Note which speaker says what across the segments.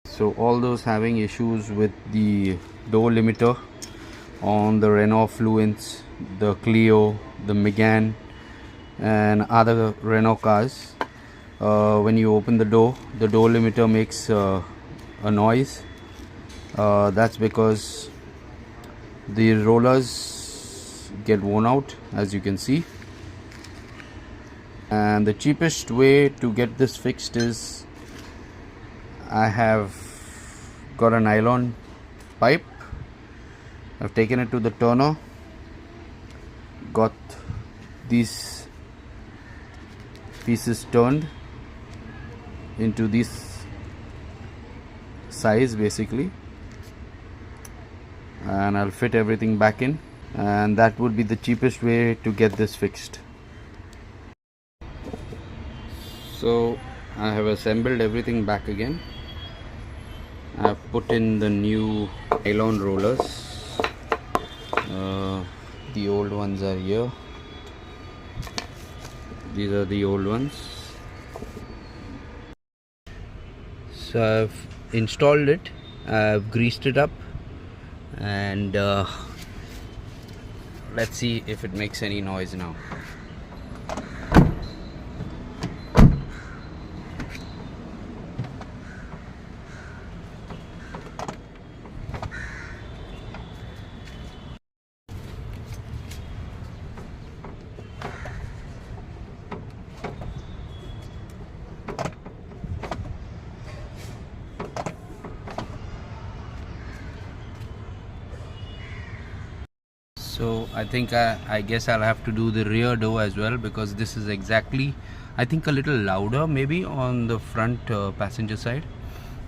Speaker 1: So all those having issues with the door limiter on the Renault Fluence, the Clio, the Megane and other Renault cars, when you open the door limiter makes a noise. That's because the rollers get worn out, as you can see. And the cheapest way to get this fixed is, I have got a nylon pipe. I've taken it to the turner, got these pieces turned into this size basically, and I'll fit everything back in, and that would be the cheapest way to get this fixed. So I have assembled everything back again. I've put in the new nylon rollers. The old ones are here. These are the old ones. So I've installed it, I've greased it up, and let's see if it makes any noise now. So I think I guess I'll have to do the rear door as well, because this is exactly, I think, a little louder maybe on the front passenger side.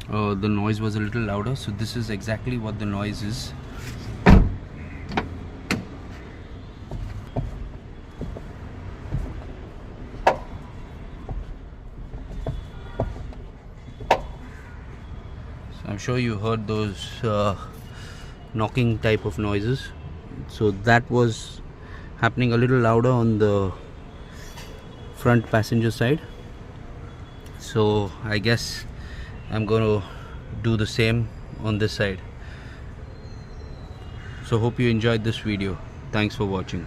Speaker 1: The noise was a little louder, so this is exactly what the noise is. So I'm sure you heard those knocking type of noises. So that was happening a little louder on the front passenger side. So I guess I'm going to do the same on this side. So hope you enjoyed this video. Thanks for watching.